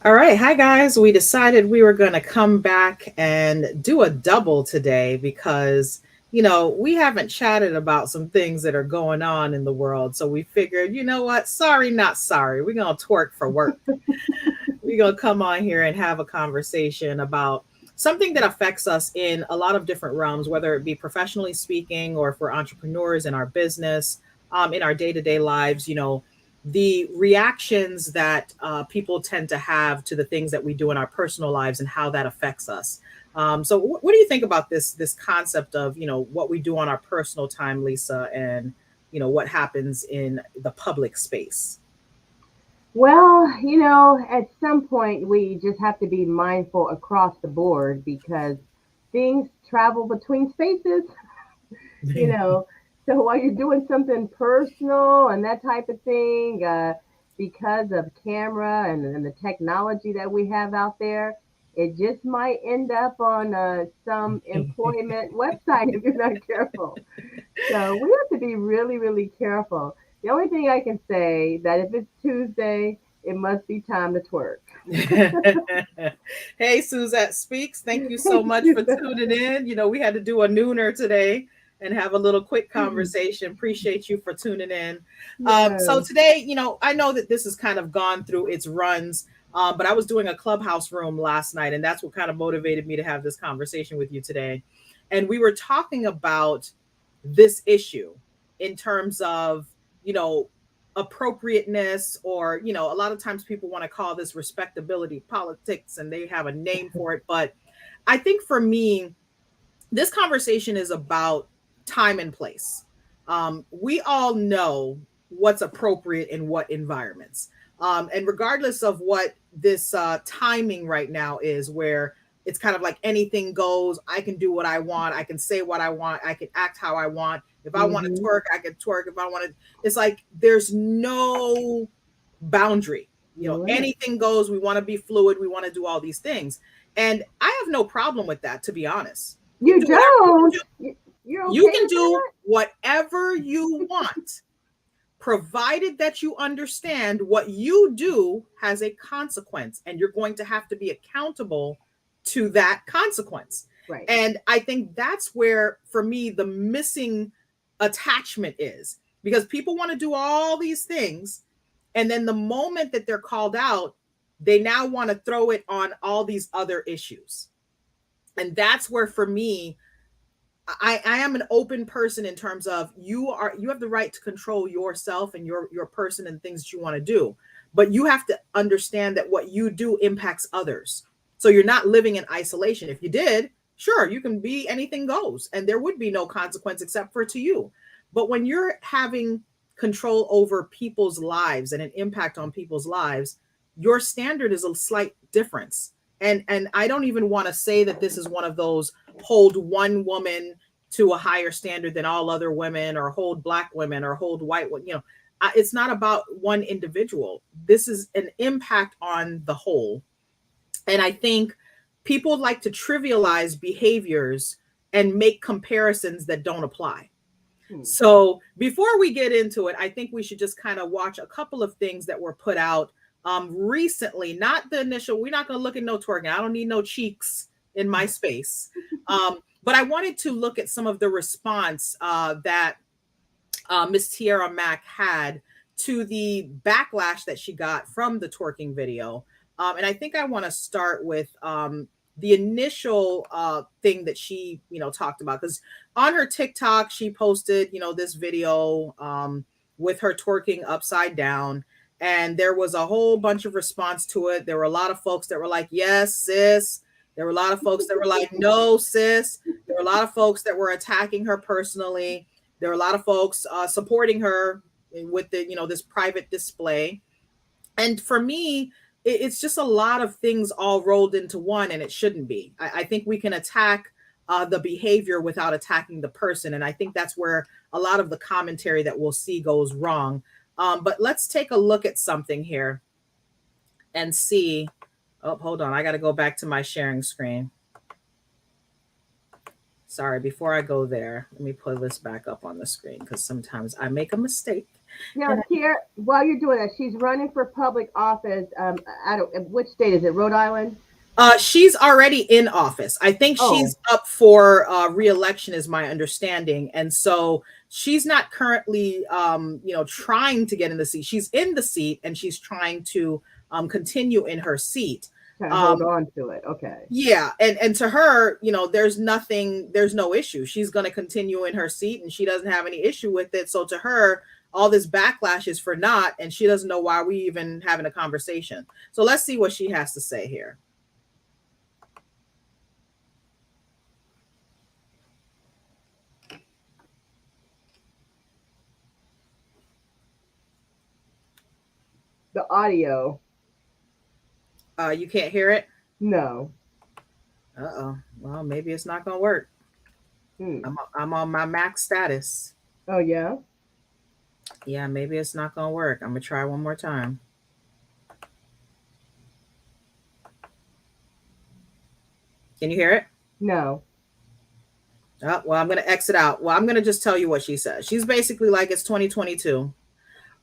All right. Hi, guys. We decided we were going to come back and do a double today because, we haven't chatted about some things that are going on in the world. So we figured, you know what? Sorry, not sorry. We're going to twerk for work. We're going to come on here and have a conversation about something that affects us in a lot of different realms, whether it be professionally speaking or if we're entrepreneurs in our business, in our day to day lives, the reactions that people tend to have to the things that we do in our personal lives and how that affects us. So, what do you think about this concept of what we do on our personal time, Lisa, and what happens in the public space? Well, at some point we just have to be mindful across the board because things travel between spaces, you know. So while you're doing something personal and that type of thing, because of camera and the technology that we have out there, it just might end up on some employment website if you're not careful. So we have to be really, really careful. The only thing I can say that if it's Tuesday, it must be time to twerk. Hey, Suzette Speaks. Thank you so Thank much you. for tuning in. We had to do a nooner today and have a little quick conversation. Appreciate you for tuning in. So Yes. today, I know that this has kind of gone through its runs, but I was doing a clubhouse room last night, and that's what kind of motivated me to have this conversation with you today. And we were talking about this issue in terms of, you know, appropriateness, or a lot of times people want to call this respectability politics and they have a name for it, but I think for me this conversation is about time and place. We all know what's appropriate in what environments, and regardless of what this timing right now is, where it's kind of like anything goes. I can do what I want. I can say what I want. I can act how I want. If I want to Hmm. twerk, I can twerk. If I want to, it's like there's no boundary. You're right. Anything goes. We want to be fluid. We want to do all these things. And I have no problem with that, to be honest. You can You do whatever you want to don't? do. You're You okay can with do that? whatever you want, provided that you understand what you do has a consequence and you're going to have to be accountable to that consequence. Right. And I think that's where, for me, the missing attachment is, because people want to do all these things. And then the moment that they're called out, they now want to throw it on all these other issues. And that's where, for me, I am an open person in terms of you have the right to control yourself and your person and things that you want to do, but you have to understand that what you do impacts others. So you're not living in isolation. If you did, sure, you can be anything goes and there would be no consequence except for to you. But when you're having control over people's lives and an impact on people's lives, your standard is a slight difference. And I don't even want to say that this is one of those hold one woman to a higher standard than all other women, or hold black women, or hold white women. It's not about one individual. This is an impact on the whole. And I think people like to trivialize behaviors and make comparisons that don't apply. Hmm. So before we get into it, I think we should just kind of watch a couple of things that were put out recently. Not the initial. We're not going to look at no twerking. I don't need no cheeks in my space. But I wanted to look at some of the response that Miss Tiara Mack had to the backlash that she got from the twerking video. And I think I want to start with the initial thing that she, talked about. Because on her TikTok, she posted, this video with her twerking upside down. And there was a whole bunch of response to it. There were a lot of folks that were like, yes, sis. There were a lot of folks that were like, no, sis. There were a lot of folks that were attacking her personally. There are a lot of folks supporting her with the this private display. And for me, it's just a lot of things all rolled into one, and it shouldn't be. I think we can attack the behavior without attacking the person, and I think that's where a lot of the commentary that we'll see goes wrong. But let's take a look at something here and see. Oh, hold on, I got to go back to my sharing screen. Sorry, before I go there, let me pull this back up on the screen because sometimes I make a mistake. Now, Tiara, while you're doing that, she's running for public office. I don't. Which state is it? Rhode Island. She's already in office. I think Oh, she's up for re-election, is my understanding, and so she's not currently, trying to get in the seat. She's in the seat, and she's trying to continue in her seat. trying to hold on to it. Okay. Yeah, and to her, there's no issue. She's going to continue in her seat, and she doesn't have any issue with it. So to her, all this backlash is for naught, and she doesn't know why we even having a conversation. So let's see what she has to say here. The audio. You can't hear it? No. Uh-oh. Well, maybe it's not gonna work. I'm on my max status. Oh yeah. Yeah, maybe it's not gonna work. I'm gonna try one more time. Can you hear it? No. Oh, well, I'm gonna exit out. Well, I'm gonna just tell you what she says. She's basically like, it's 2022.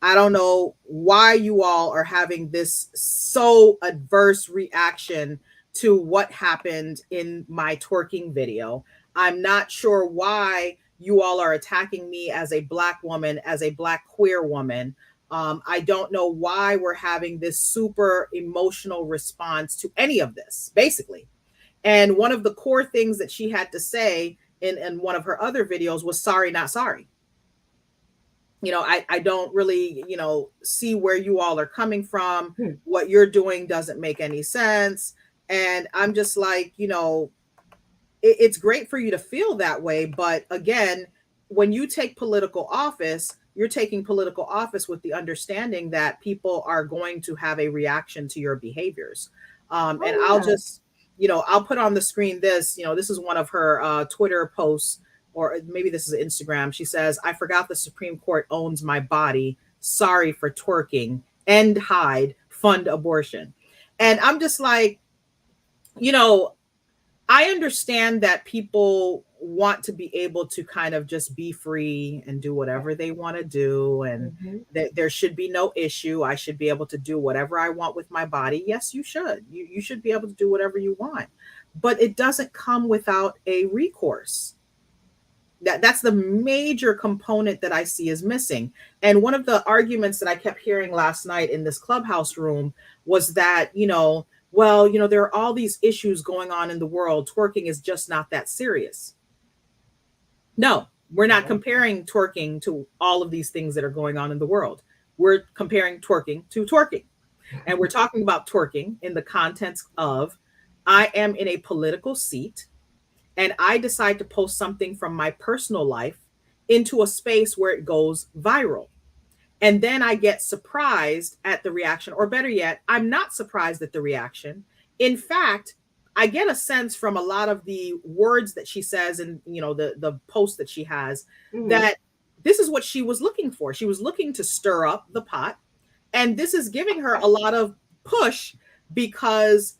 I don't know why you all are having this so adverse reaction to what happened in my twerking video. I'm not sure why you all are attacking me as a Black woman, as a Black queer woman. I don't know why we're having this super emotional response to any of this, basically. And one of the core things that she had to say in one of her other videos was sorry, not sorry. I don't really, see where you all are coming from. What you're doing doesn't make any sense. And I'm just like, it's great for you to feel that way. But again, when you take political office, you're taking political office with the understanding that people are going to have a reaction to your behaviors. And I'll just, I'll put on the screen this, this is one of her Twitter posts, or maybe this is Instagram. She says, I forgot the Supreme Court owns my body. Sorry for twerking. End hide, fund abortion. And I'm just like, I understand that people want to be able to kind of just be free and do whatever they want to do. And there should be no issue. I should be able to do whatever I want with my body. Yes, you should. You should be able to do whatever you want. But it doesn't come without a recourse. That's the major component that I see is missing. And one of the arguments that I kept hearing last night in this clubhouse room was that, there are all these issues going on in the world. Twerking is just not that serious. No, we're not comparing twerking to all of these things that are going on in the world. We're comparing twerking to twerking. And we're talking about twerking in the context of, I am in a political seat and I decide to post something from my personal life into a space where it goes viral. And then I get surprised at the reaction, or better yet, I'm not surprised at the reaction. In fact, I get a sense from a lot of the words that she says and, the post that she has, that this is what she was looking for. She was looking to stir up the pot. And this is giving her a lot of push, because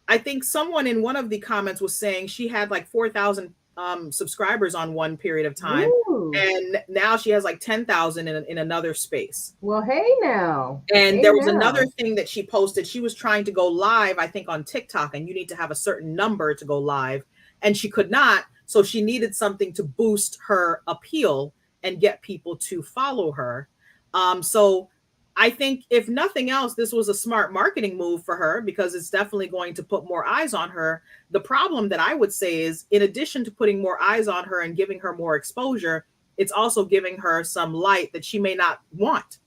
I think someone in one of the comments was saying she had like 4,000 subscribers on one period of time. Ooh. And now she has like 10,000 in another space. Well, hey now. And there was another thing that she posted. She was trying to go live, I think, on TikTok, and you need to have a certain number to go live. And she could not. So she needed something to boost her appeal and get people to follow her. So I think if nothing else, this was a smart marketing move for her, because it's definitely going to put more eyes on her. The problem that I would say is, in addition to putting more eyes on her and giving her more exposure, it's also giving her some light that she may not want.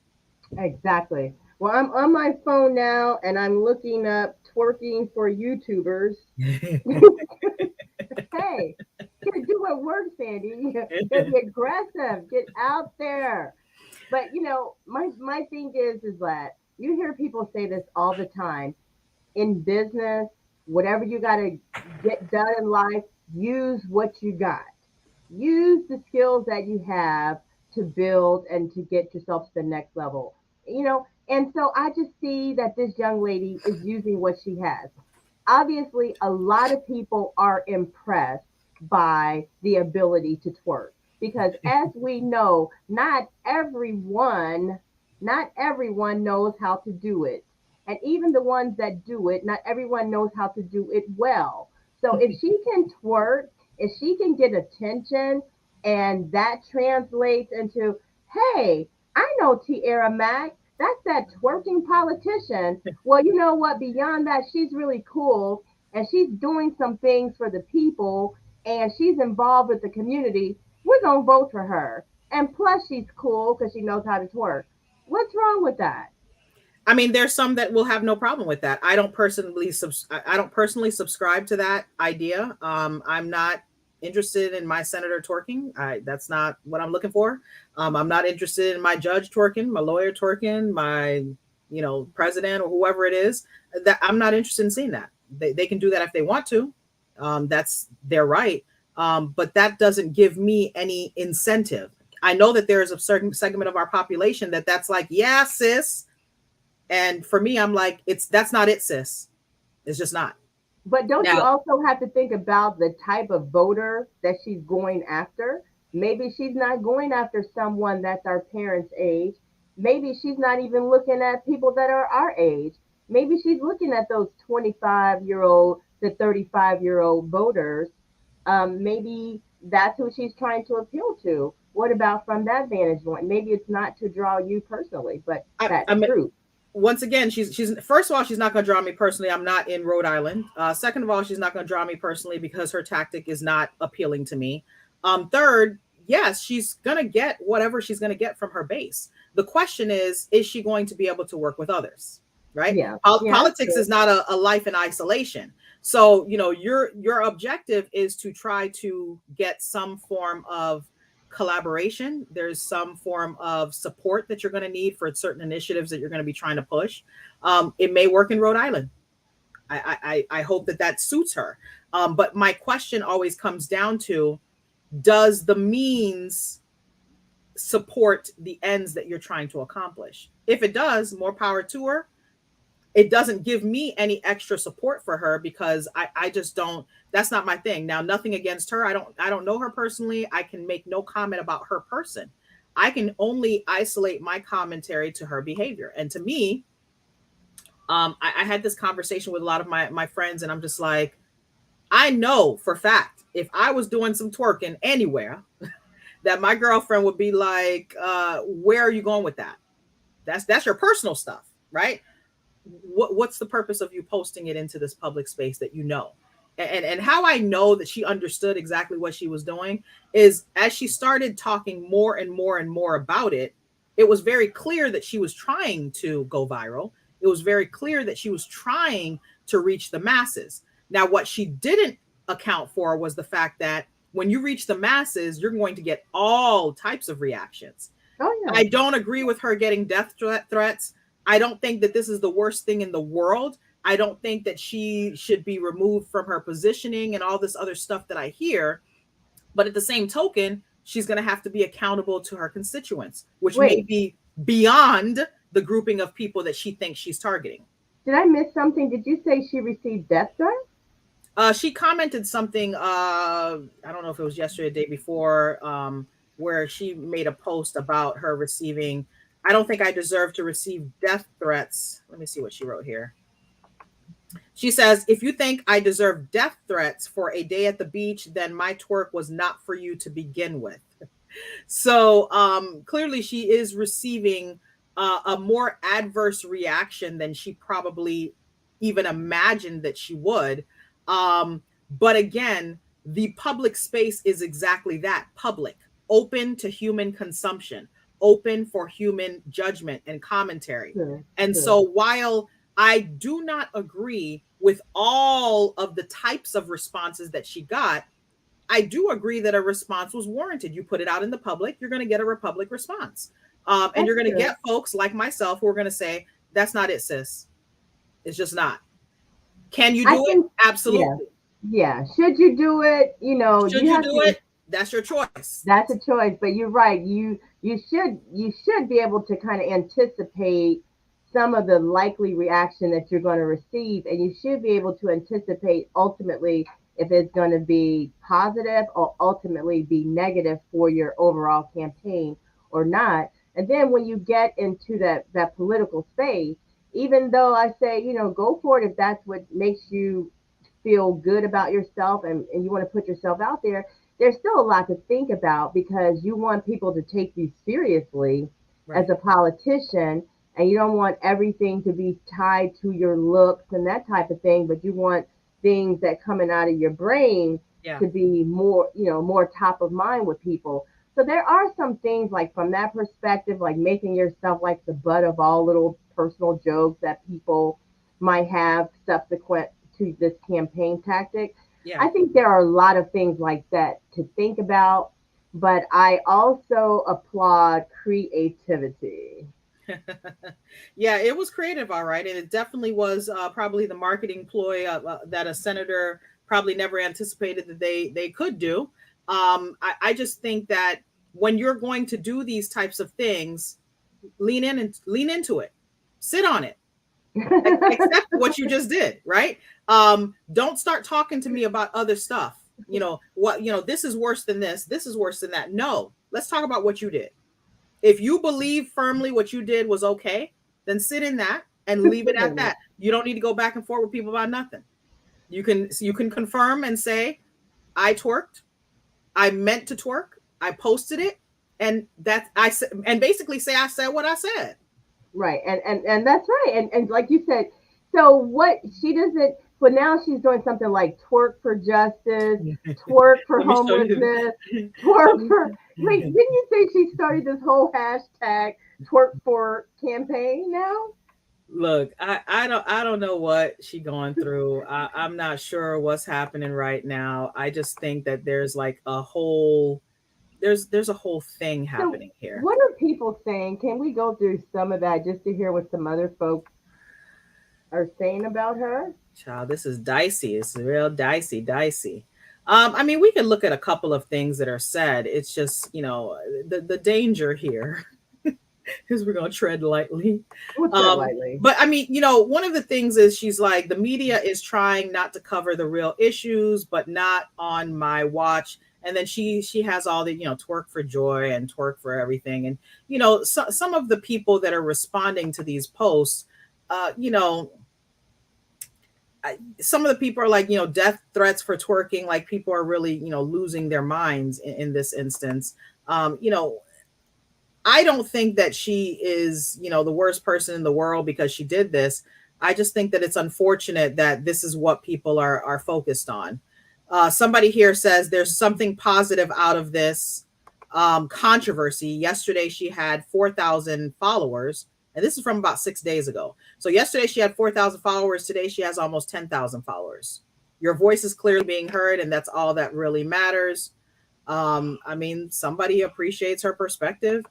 Exactly. Well, I'm on my phone now and I'm looking up twerking for YouTubers. Hey, do what works, Sandy. Get aggressive. Get out there. But, my thing is that you hear people say this all the time. In business, whatever you got to get done in life, use what you got. Use the skills that you have to build and to get yourself to the next level. And so I just see that this young lady is using what she has. Obviously, a lot of people are impressed by the ability to twerk. because as we know, not everyone knows how to do it. And even the ones that do it, not everyone knows how to do it well. So if she can twerk, if she can get attention, and that translates into, hey, I know Tiara Mack. That's that twerking politician. Well, you know what? Beyond that, she's really cool, and she's doing some things for the people, and she's involved with the community. We're going to vote for her. And plus, she's cool because she knows how to twerk. What's wrong with that? I mean, there's some that will have no problem with that. I don't personally subscribe to that idea. I'm not interested in my senator twerking. That's not what I'm looking for. I'm not interested in my judge twerking, my lawyer twerking, my president or whoever it is. That I'm not interested in seeing that. They can do that if they want to. That's their right. But that doesn't give me any incentive. I know that there is a certain segment of our population that's like, yeah, sis. And for me, I'm like, that's not it, sis. It's just not. But don't you also have to think about the type of voter that she's going after? Maybe she's not going after someone that's our parents' age. Maybe she's not even looking at people that are our age. Maybe she's looking at those 25-year-old to 35-year-old voters. Maybe that's who she's trying to appeal to. What about from that vantage point? Maybe it's not to draw you personally, but that's true. Once again, she's first of all, she's not going to draw me personally. I'm not in Rhode Island. Second of all, she's not going to draw me personally because her tactic is not appealing to me. Third, yes, she's going to get whatever she's going to get from her base. The question is she going to be able to work with others? Right? Yeah. Politics is not a life in isolation. So, your objective is to try to get some form of collaboration. There's some form of support that you're going to need for certain initiatives that you're going to be trying to push. It may work in Rhode Island. I hope that suits her. But my question always comes down to, does the means support the ends that you're trying to accomplish? If it does, more power to her. It doesn't give me any extra support for her because I just don't, that's not my thing. Now, nothing against her. I don't know her personally. I can make no comment about her person. I can only isolate my commentary to her behavior. And to me, I had this conversation with a lot of my friends, and I'm just like, I know for fact, if I was doing some twerking anywhere, that my girlfriend would be like, where are you going with that? That's your personal stuff, right? What's the purpose of you posting it into this public space that you know? And how I know that she understood exactly what she was doing is as she started talking more and more and more about it, it was very clear that she was trying to go viral. It was very clear that she was trying to reach the masses. Now, what she didn't account for was the fact that when you reach the masses, you're going to get all types of reactions. Oh, yeah. I don't agree with her getting death threats. I don't think that this is the worst thing in the world. I don't think that she should be removed from her positioning and all this other stuff that I hear. But at the same token, she's going to have to be accountable to her constituents, which may be beyond the grouping of people that she thinks she's targeting. Did I miss something? Did you say she received death threats? She commented something, I don't know if it was yesterday or the day before, where she made a post about her receiving, I don't think I deserve to receive death threats. Let me see what she wrote here. She says, if you think I deserve death threats for a day at the beach, then my twerk was not for you to begin with. So clearly she is receiving a more adverse reaction than she probably even imagined that she would. But again, the public space is exactly that, public, open to human consumption, open for human judgment and commentary. So while I do not agree with all of the types of responses that she got, I do agree that a response was warranted. You put it out in the public, you're going to get a public response. And you're going to get folks like myself who are going to say, that's not it, sis. It's just not. Can you do it? Absolutely. Yeah. Should you do it? Should you do it? That's your choice. That's a choice. But you're right. You should be able to kind of anticipate some of the likely reaction that you're going to receive. And you should be able to anticipate ultimately if it's going to be positive or ultimately be negative for your overall campaign or not. And then when you get into that political space, even though I say, go for it if that's what makes you feel good about yourself and you want to put yourself out there, there's still a lot to think about because you want people to take you seriously as a politician, and you don't want everything to be tied to your looks and that type of thing, but you want things that coming out of your brain to be more, more top of mind with people. So there are some things like from that perspective, like making yourself like the butt of all little personal jokes that people might have subsequent to this campaign tactic. I think there are a lot of things like that to think about, but I also applaud creativity. Yeah, it was creative, all right. And it definitely was probably the marketing ploy that a senator probably never anticipated that they could do. I just think that when you're going to do these types of things, lean in and lean into it, sit on it, accept what you just did, right? Don't start talking to me about other stuff. This is worse than this is worse than that. No, let's talk about what you did. If you believe firmly what you did was okay, then sit in that and leave it at that. You don't need to go back and forth with people about nothing. You can confirm and say, I twerked, I meant to twerk, I posted it, and and basically say I said what I said. Right. And that's right. And like you said, so what she doesn't, but now she's doing something like twerk for justice, twerk for homelessness, twerk for, wait, didn't you say she started this whole hashtag twerk for campaign now? Look, I don't know what she going through. I'm not sure what's happening right now. I just think that there's like a whole there's a whole thing happening here. What are people saying? Can we go through some of that just to hear what some other folks are saying about her? Child, this is dicey. It's real dicey. I mean, we can look at a couple of things that are said. It's just, the danger here is we're going to tread lightly. We'll tread lightly. But I mean, one of the things is she's like, the media is trying not to cover the real issues, but not on my watch. And then she has all the, twerk for joy and twerk for everything. And, some of the people that are responding to these posts, some of the people are like, death threats for twerking. Like people are really, losing their minds in this instance. I don't think that she is, the worst person in the world because she did this. I just think that it's unfortunate that this is what people are focused on. Somebody here says there's something positive out of this controversy. Yesterday, she had 4,000 followers. And this is from about 6 days ago. So yesterday she had 4,000 followers. Today she has almost 10,000 followers. Your voice is clearly being heard, and that's all that really matters. I mean, somebody appreciates her perspective.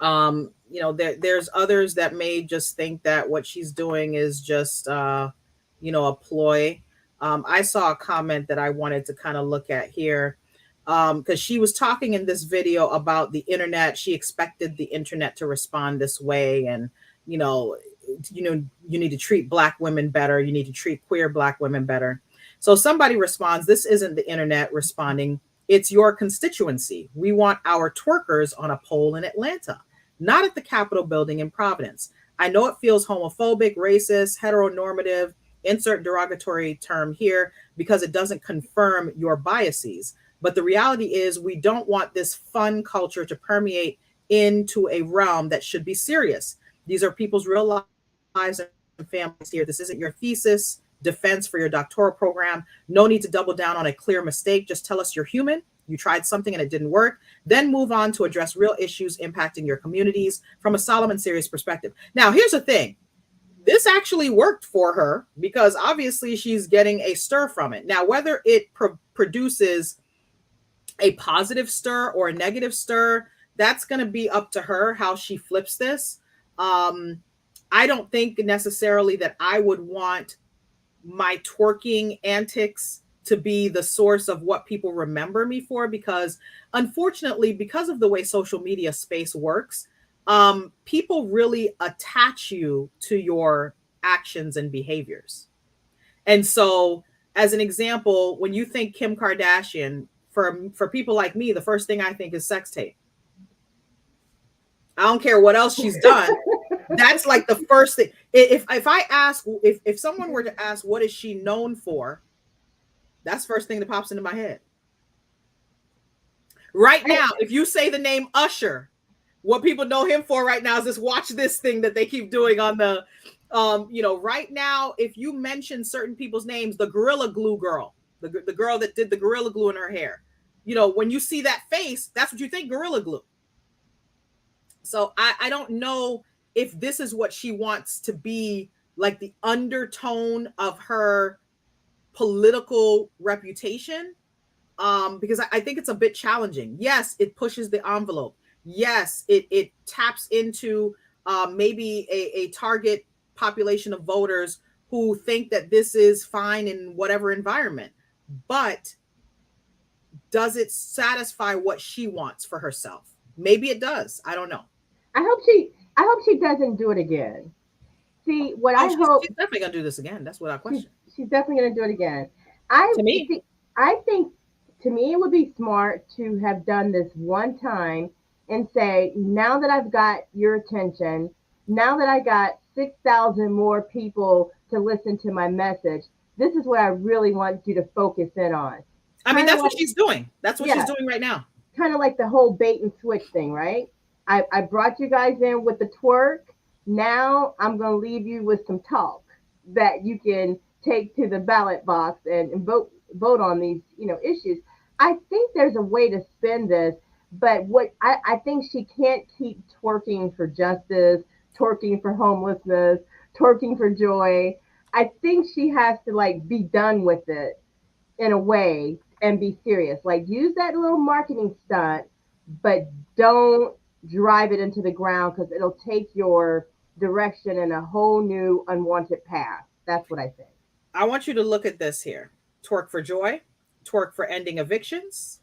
There's others that may just think that what she's doing is just, a ploy. I saw a comment that I wanted to kind of look at here. Because she was talking in this video about the internet. She expected the internet to respond this way. And, you need to treat Black women better. You need to treat queer Black women better. So somebody responds, this isn't the internet responding. It's your constituency. We want our twerkers on a pole in Atlanta, not at the Capitol building in Providence. I know it feels homophobic, racist, heteronormative, insert derogatory term here, because it doesn't confirm your biases. But the reality is we don't want this fun culture to permeate into a realm that should be serious. These are people's real lives and families here. This isn't your thesis defense for your doctoral program. No need to double down on a clear mistake. Just tell us you're human. You tried something and it didn't work. Then move on to address real issues impacting your communities from a solemn and serious perspective. Now, here's the thing. This actually worked for her because obviously she's getting a stir from it. Now, whether it produces a positive stir or a negative stir, that's going to be up to her how she flips this. I don't think necessarily that I would want my twerking antics to be the source of what people remember me for, because unfortunately, because of the way social media space works, people really attach you to your actions and behaviors. And so as an example, when you think Kim Kardashian, for people like me, the first thing I think is sex tape. I don't care what else she's done. That's like the first thing. If I ask, if someone were to ask, what is she known for? That's the first thing that pops into my head. Right now, if you say the name Usher, what people know him for right now is this watch this thing that they keep doing on the, right now, if you mention certain people's names, the Gorilla Glue girl, the girl that did the Gorilla Glue in her hair, when you see that face, that's what you think, Gorilla Glue. So I don't know if this is what she wants to be, like the undertone of her political reputation, because I think it's a bit challenging. Yes, it pushes the envelope. Yes, it taps into maybe a target population of voters who think that this is fine in whatever environment. But does it satisfy what she wants for herself? Maybe it does. I don't know. I hope she doesn't do it again. See, what I hope she's definitely gonna do this again. That's what I question. She's definitely gonna do it again. I think to me it would be smart to have done this one time and say, now that I've got your attention, now that I got 6,000 more people to listen to my message, this is what I really want you to focus in on. I mean, that's what she's doing. That's what she's doing right now. Kind of like the whole bait and switch thing, right? I brought you guys in with the twerk. Now I'm going to leave you with some talk that you can take to the ballot box and vote on these, issues. I think there's a way to spin this, but what I think she can't keep twerking for justice, twerking for homelessness, twerking for joy. I think she has to be done with it in a way and be serious. Use that little marketing stunt, but don't drive it into the ground, because it'll take your direction in a whole new unwanted path. That's what I think. I want you to look at this here. Twerk for joy, twerk for ending evictions,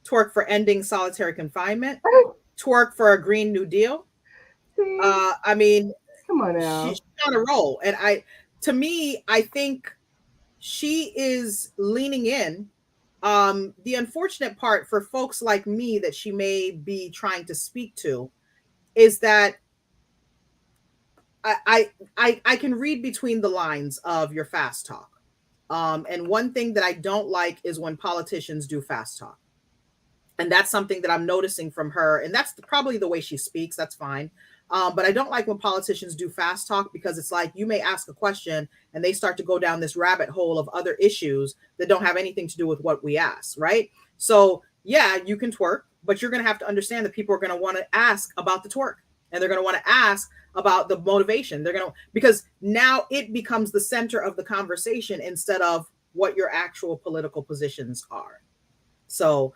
twerk for ending solitary confinement, twerk for a Green New Deal. See? I mean, come on now. She's on a roll. And I think she is leaning in. The unfortunate part for folks like me that she may be trying to speak to is that I can read between the lines of your fast talk. And one thing that I don't like is when politicians do fast talk. And that's something that I'm noticing from her. And that's probably the way she speaks. That's fine. But I don't like when politicians do fast talk, because it's like you may ask a question and they start to go down this rabbit hole of other issues that don't have anything to do with what we ask, right? So yeah, you can twerk, but you're going to have to understand that people are going to want to ask about the twerk, and they're going to want to ask about the motivation. Because now it becomes the center of the conversation instead of what your actual political positions are. So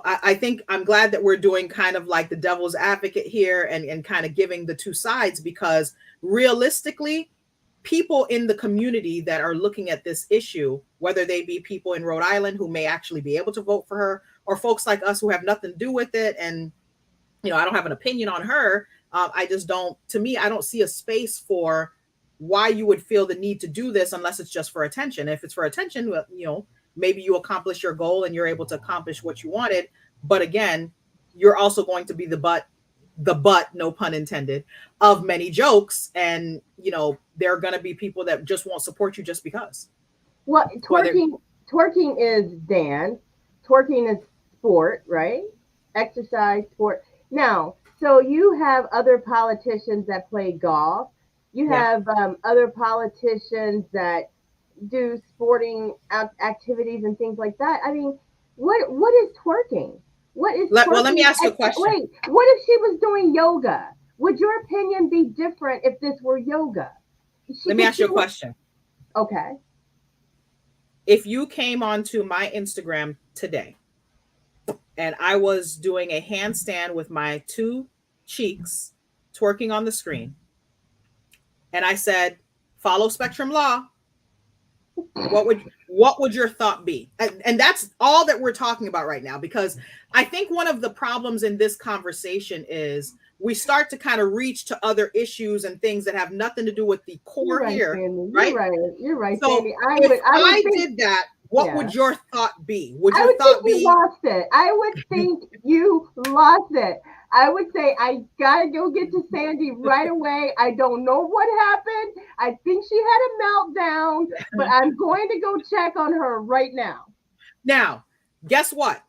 I think I'm glad that we're doing kind of like the devil's advocate here and kind of giving the two sides, because realistically, people in the community that are looking at this issue, whether they be people in Rhode Island who may actually be able to vote for her, or folks like us who have nothing to do with it, and I don't have an opinion on her. I don't see a space for why you would feel the need to do this unless it's just for attention. If it's for attention, maybe you accomplish your goal and you're able to accomplish what you wanted. But again, you're also going to be the butt, no pun intended, of many jokes. And, there are going to be people that just won't support you just because. Well, twerking is dance. Twerking is sport, right? Exercise, sport. Now, so you have other politicians that play golf. You have other politicians that do sporting activities and things like that. I mean, what is twerking? What is twerking? Well, let me ask you a question. Wait, what if she was doing yoga? Would your opinion be different if this were yoga? Let me ask you a question. Okay. If you came onto my Instagram today and I was doing a handstand with my two cheeks twerking on the screen, and I said, follow spectrum law, what would your thought be? And that's all that we're talking about right now, because I think one of the problems in this conversation is we start to kind of reach to other issues and things that have nothing to do with the core here, Sandy. right? You're right, So Sandy. if I think, did that, what would your thought be? Would I your would thought think be you lost it? I would think you lost it. I would say, I gotta go get to Sandy right away. I don't know what happened. I think she had a meltdown, but I'm going to go check on her right now. Now, guess what?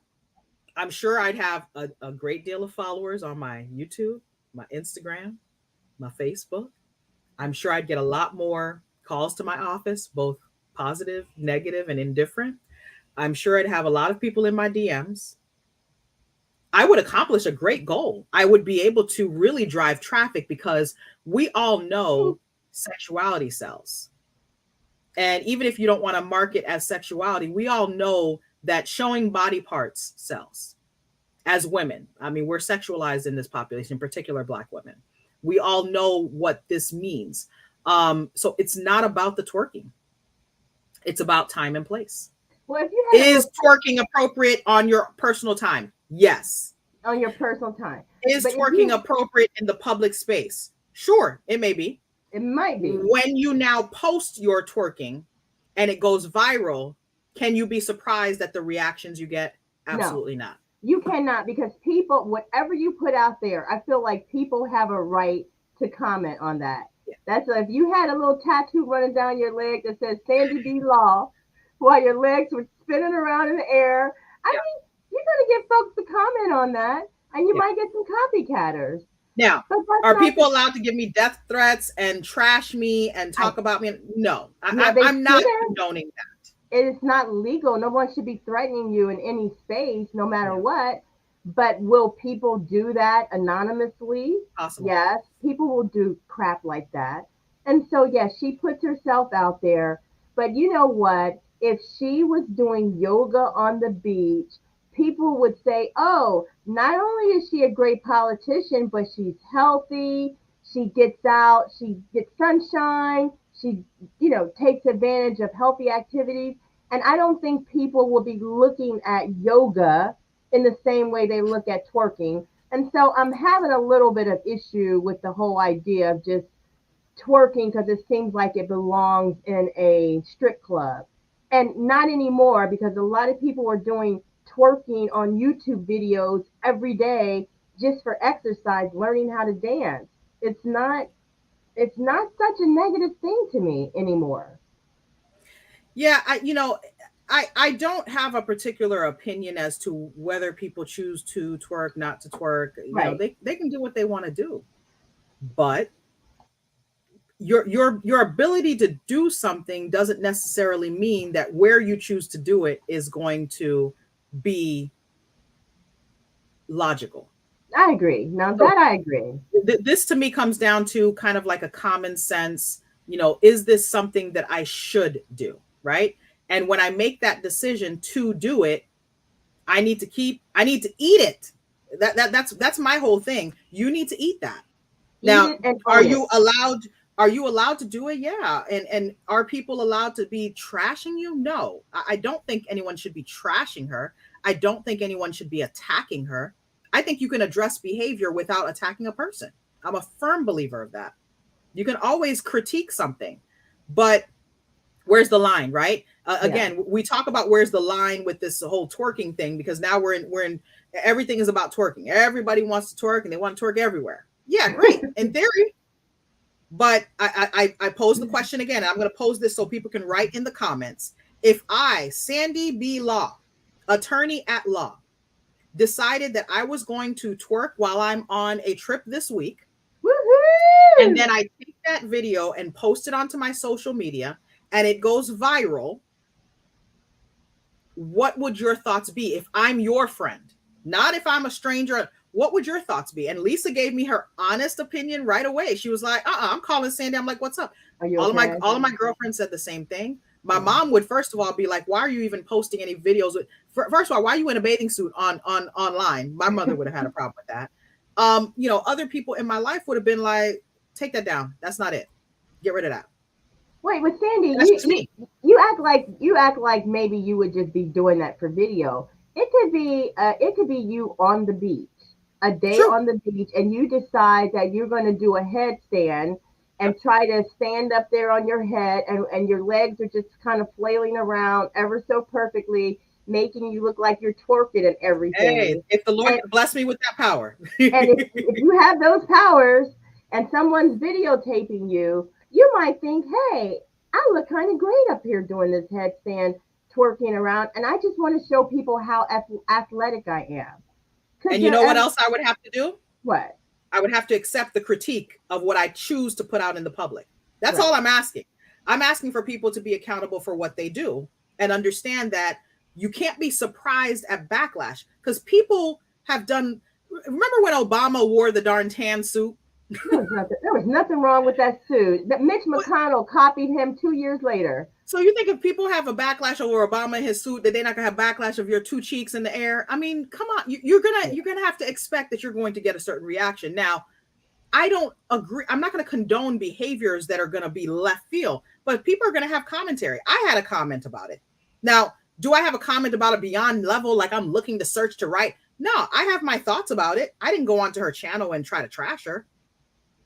I'm sure I'd have a great deal of followers on my YouTube, my Instagram, my Facebook. I'm sure I'd get a lot more calls to my office, both positive, negative, and indifferent. I'm sure I'd have a lot of people in my DMs. I would accomplish a great goal. I would be able to really drive traffic because we all know sexuality sells. And even if you don't want to market as sexuality, we all know that showing body parts sells. As women, I mean, we're sexualized in this population, in particular Black women. We all know what this means. So it's not about the twerking. It's about time and place. Well, if you is twerking appropriate on your personal time? Yes. On your personal time. Is twerking appropriate in the public space? Sure, it may be. It might be. When you now post your twerking and it goes viral, can you be surprised at the reactions you get? Absolutely not. You cannot, because people, whatever you put out there, I feel like people have a right to comment on that. Yeah. That's if you had a little tattoo running down your leg that says Sandy B. Law while your legs were spinning around in the air. I mean, you're going to get folks to comment on that, and you might get some copycatters. Now, are people allowed to give me death threats and trash me and talk about me? No, I'm not condoning that. It's not legal. No one should be threatening you in any space, no matter what. But will people do that anonymously? Possible. Yes, people will do crap like that. And so, yes, she puts herself out there. But you know what? If she was doing yoga on the beach, people would say, oh, not only is she a great politician, but she's healthy. She gets out, she gets sunshine. She, takes advantage of healthy activities. And I don't think people will be looking at yoga in the same way they look at twerking. And so I'm having a little bit of issue with the whole idea of just twerking because it seems like it belongs in a strip club. And not anymore, because a lot of people are doing twerking on YouTube videos every day just for exercise, learning how to dance. It's not such a negative thing to me anymore. Yeah, I don't have a particular opinion as to whether people choose to twerk, not to twerk. They can do what they want to do. But your ability to do something doesn't necessarily mean that where you choose to do it is going to be logical. I agree. Now that I agree. This to me comes down to kind of like a common sense, is this something that I should do, right? And when I make that decision to do it, I need to eat it. That's my whole thing. You need to eat that. Now, are you allowed to do it? Yeah. And are people allowed to be trashing you? No. I don't think anyone should be trashing her. I don't think anyone should be attacking her. I think you can address behavior without attacking a person. I'm a firm believer of that. You can always critique something, but where's the line, right? Again, we talk about where's the line with this whole twerking thing, because now we're in everything is about twerking. Everybody wants to twerk and they want to twerk everywhere. Yeah, great. In theory. But I pose the question again. I'm going to pose this so people can write in the comments. If I, Sandy B. Law, attorney at law, decided that I was going to twerk while I'm on a trip this week, woohoo! And then I take that video and post it onto my social media and it goes viral, what would your thoughts be if I'm your friend? Not if I'm a stranger. What would your thoughts be? And Lisa gave me her honest opinion right away. She was like, I'm calling Sandy. I'm like, what's up? All of my girlfriends said the same thing. My mom would first of all be like, why are you even posting any videos? First of all, why are you in a bathing suit online? My mother would have had a problem with that. Other people in my life would have been like, take that down. That's not it. Get rid of that. Wait, but Sandy, you act like maybe you would just be doing that for video. It could be you on the beach. a day True. on the beach and you decide that you're going to do a headstand and try to stand up there on your head and your legs are just kind of flailing around ever so perfectly, making you look like you're twerking and Hey, everything. if the Lord And, bless me with that power. and if you have those powers and someone's videotaping you, you might think, hey, I look kind of great up here doing this headstand, twerking around. And I just want to show people how athletic I am. Could And you there know what ever, else I would have to do? what? I would have to accept the critique of what I choose to put out in the public. That's Right. all I'm asking. I'm asking for people to be accountable for what they do and understand that you can't be surprised at backlash because people have done. Remember when Obama wore the darn tan suit? There was nothing wrong with that suit. That Mitch McConnell copied him 2 years later. So you think if people have a backlash over Obama in his suit, that they're not gonna have backlash of your two cheeks in the air? I mean, come on, you're gonna have to expect that you're going to get a certain reaction. Now, I don't agree. I'm not going to condone behaviors that are going to be left field, but people are going to have commentary. I had a comment about it. Now, do I have a comment about it beyond level? Like I'm looking to search to write? No, I have my thoughts about it. I didn't go onto her channel and try to trash her.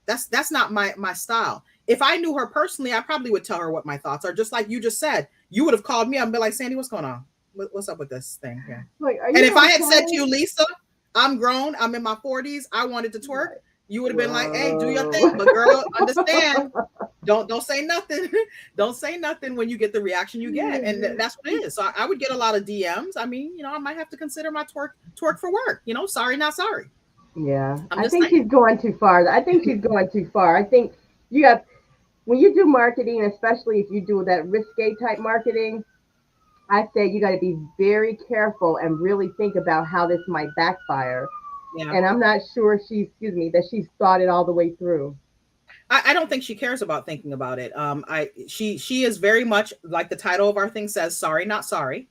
That's not my style. If I knew her personally, I probably would tell her what my thoughts are. Just like you just said, you would have called me up and be like, Sandy, what's going on? What's up with this thing here? Like, And if I had said to you, Lisa, I'm grown, I'm in my 40s, I wanted to twerk, you would have been like, hey, do your thing. But girl, understand, don't say nothing. Don't say nothing when you get the reaction you get. And that's what it is. So I would get a lot of DMs. I mean, I might have to consider my twerk for work. Sorry, not sorry. Yeah, I'm I just think saying. she's going too far. I think she's going too far. I think you have, when you do marketing, especially if you do that risque type marketing, I say you got to be very careful and really think about how this might backfire. Yeah. And I'm not sure that she's thought it all the way through. I don't think she cares about thinking about it. She is very much like the title of our thing says, sorry, not sorry.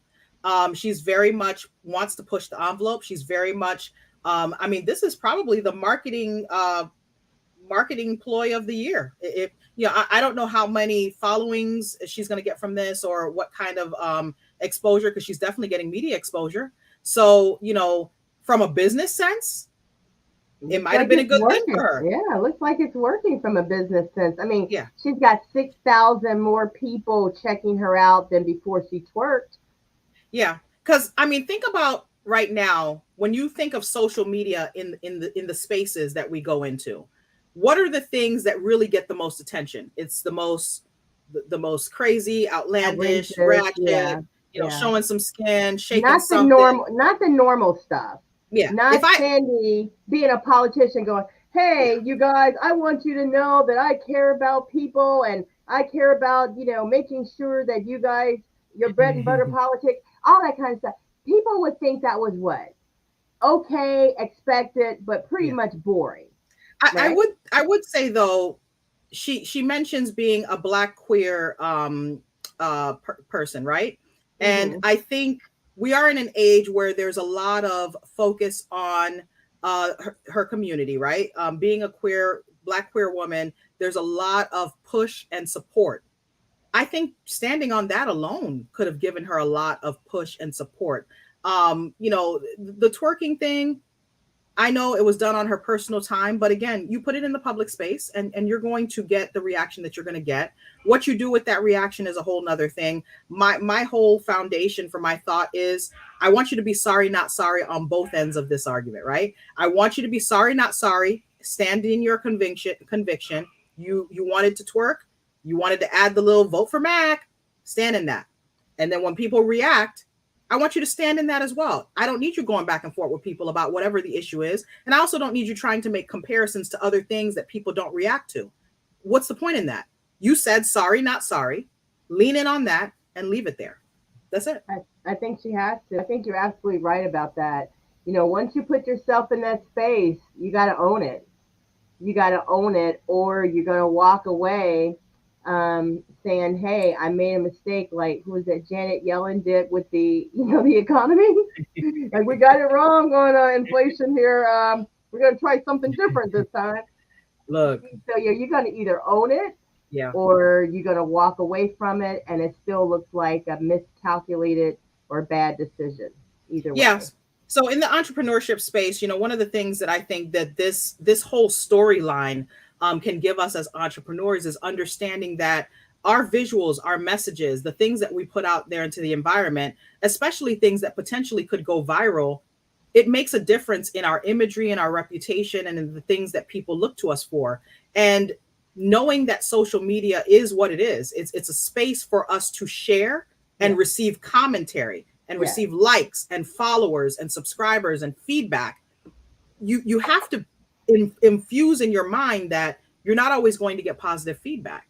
She's very much wants to push the envelope. She's very much, I mean, this is probably the marketing ploy of the year. I don't know how many followings she's going to get from this or what kind of exposure, because she's definitely getting media exposure. So, from a business sense, it might have been a good thing for her. Yeah, it looks like it's working from a business sense. I mean, Yeah. she's got 6,000 more people checking her out than before she twerked. Yeah, because I mean, think about right now when you think of social media in the spaces that we go into. What are the things that really get the most attention? It's the most crazy, outlandish, ratchet, Yeah. showing some skin, shaking Not the something. not the normal stuff. Yeah. Not Sandy being a politician going, hey, Yeah. you guys, I want you to know that I care about people and I care about, making sure that you guys, your bread and butter politics, all that kind of stuff. People would think that was what? Okay, expected, but pretty much boring. Right? I would say though, she mentions being a Black queer person, right? And I think we are in an age where there's a lot of focus on her community, right? Being a Black queer woman, there's a lot of push and support. I think standing on that alone could have given her a lot of push and support. The twerking thing, I know it was done on her personal time, but again, you put it in the public space and you're going to get the reaction that you're going to get. What you do with that reaction is a whole nother thing. My whole foundation for my thought is I want you to be sorry, not sorry on both ends of this argument, right? I want you to be sorry, not sorry. Stand in your conviction. You wanted to twerk. You wanted to add the little vote for Mac. Stand in that. And then when people react, I want you to stand in that as well. I don't need you going back and forth with people about whatever the issue is. And I also don't need you trying to make comparisons to other things that people don't react to. What's the point in that? You said sorry, not sorry. Lean in on that and leave it there. That's it. I think she has to. I think you're absolutely right about that. Once you put yourself in that space, you got to own it. You got to own it, or you're going to walk away saying, hey, I made a mistake, like who was that Janet Yellen did with the economy. Like, we got it wrong on inflation here. We're going to try something different this time. Look. So you're going to either own it, or you're going to walk away from it, and it still looks like a miscalculated or bad decision. Either way. Yes. So in the entrepreneurship space, one of the things that I think that this whole storyline can give us as entrepreneurs is understanding that our visuals, our messages, the things that we put out there into the environment, especially things that potentially could go viral, it makes a difference in our imagery and our reputation and in the things that people look to us for. And knowing that social media is what it is, it's a space for us to share and receive commentary and receive likes and followers and subscribers and feedback. You have to infuse in your mind that you're not always going to get positive feedback.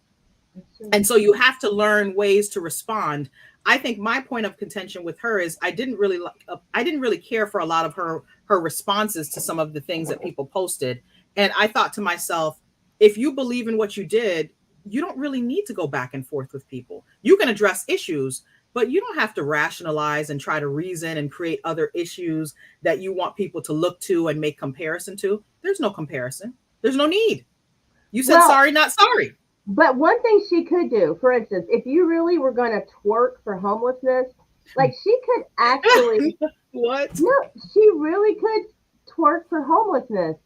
And so you have to learn ways to respond. I think my point of contention with her is I didn't really care for a lot of her responses to some of the things that people posted. And I thought to myself, if you believe in what you did, you don't really need to go back and forth with people. You can address issues, but you don't have to rationalize and try to reason and create other issues that you want people to look to and make comparison to. There's no comparison. There's no need. You said sorry, not sorry. But one thing she could do, for instance, if you really were going to twerk for homelessness, like she could actually what? No, she really could twerk for homelessness.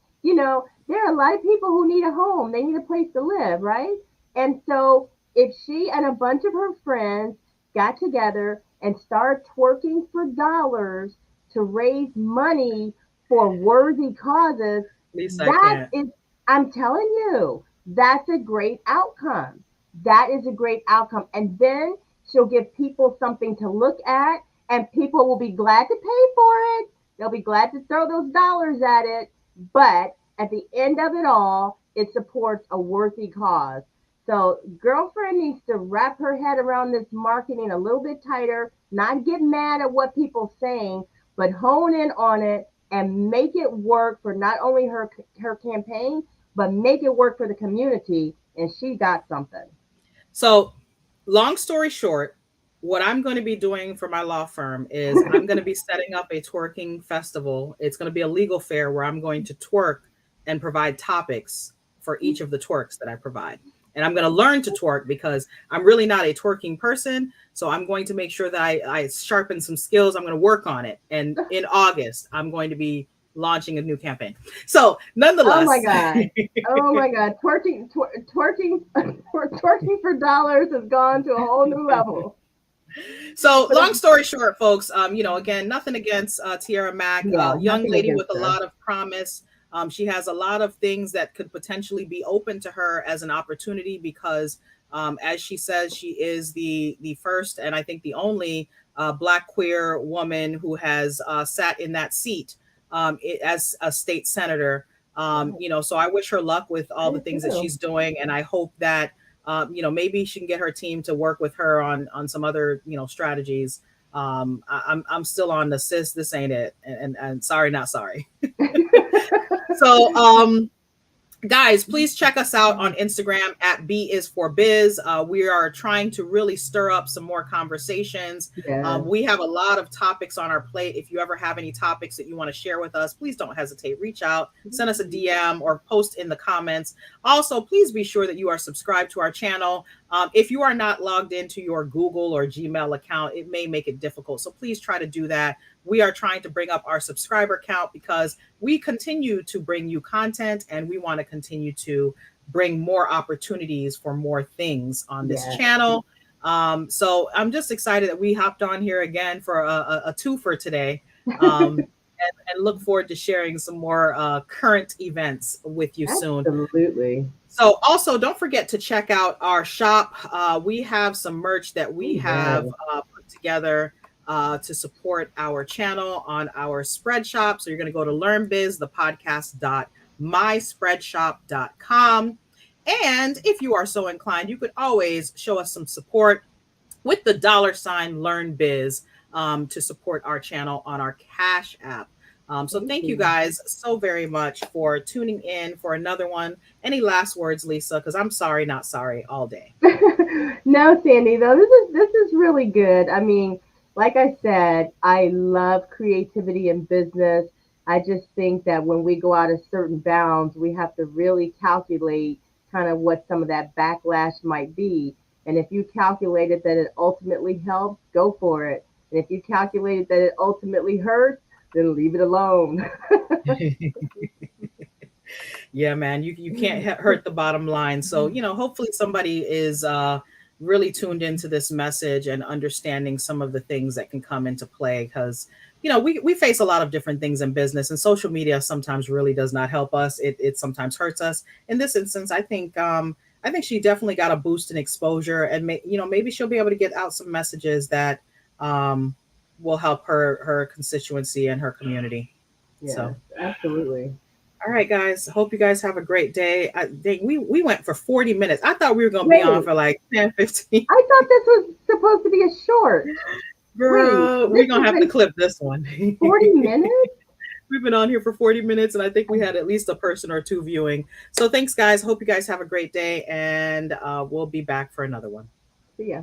There are a lot of people who need a home. They need a place to live, right? And so if she and a bunch of her friends got together and started twerking for dollars to raise money for worthy causes, I'm telling you, that's a great outcome. That is a great outcome. And then she'll give people something to look at, and people will be glad to pay for it. They'll be glad to throw those dollars at it. But at the end of it all, it supports a worthy cause. So girlfriend needs to wrap her head around this marketing a little bit tighter, not get mad at what people are saying, but hone in on it and make it work for not only her campaign, but make it work for the community. And she got something. So long story short, what I'm going to be doing for my law firm is I'm going to be setting up a twerking festival. It's going to be a legal fair where I'm going to twerk and provide topics for each of the twerks that I provide. And I'm going to learn to twerk because I'm really not a twerking person. So I'm going to make sure that I sharpen some skills. I'm going to work on it. And in August, I'm going to be launching a new campaign. So nonetheless. Oh my God. Twerking for dollars has gone to a whole new level. So long story short, folks, again, nothing against Tiara Mack, young lady with a lot of promise. She has a lot of things that could potentially be open to her as an opportunity because, as she says, she is the first and I think the only Black queer woman who has sat in that seat as a state senator. So I wish her luck with all the things that she's doing, and I hope that maybe she can get her team to work with her on some other strategies. I'm still on the sis, this ain't it, and sorry, not sorry. So, guys, please check us out on Instagram at B is for Biz. We are trying to really stir up some more conversations. We have a lot of topics on our plate. If you ever have any topics that you want to share with us, please don't hesitate. Reach out, send us a DM or post in the comments. Also, please be sure that you are subscribed to our channel. If you are not logged into your Google or Gmail account, it may make it difficult. So please try to do that. We are trying to bring up our subscriber count because we continue to bring you content and we want to continue to bring more opportunities for more things on this channel. So I'm just excited that we hopped on here again for a twofer today. And look forward to sharing some more current events with you soon. Absolutely. So also don't forget to check out our shop. We have some merch that we have put together to support our channel on our spread shop. So you're going to go to learnbizthepodcast.myspreadshop.com. And if you are so inclined, you could always show us some support with the $ LearnBiz to support our channel on our Cash App. So thank you guys so very much for tuning in for another one. Any last words, Lisa? Because I'm sorry, not sorry all day. No, Sandy, though, this is really good. I mean, like I said, I love creativity in business. I just think that when we go out of certain bounds, we have to really calculate kind of what some of that backlash might be. And if you calculated that it ultimately helps, go for it. And if you calculated that it ultimately hurts, then leave it alone. Yeah, man, you can't hurt the bottom line. So, hopefully somebody is really tuned into this message and understanding some of the things that can come into play because, we face a lot of different things in business, and social media sometimes really does not help us. It sometimes hurts us. In this instance, I think she definitely got a boost in exposure, and maybe she'll be able to get out some messages that will help her constituency and her community. Yes, So. absolutely. All right, guys. Hope you guys have a great day. We went for 40 minutes. I thought we were going to be Wait, on for like 10, 15. I thought this was supposed to be a short. Girl, we're going to have to clip this one. 40 minutes? We've been on here for 40 minutes, and I think we had at least a person or two viewing. So thanks, guys. Hope you guys have a great day, and we'll be back for another one. See ya.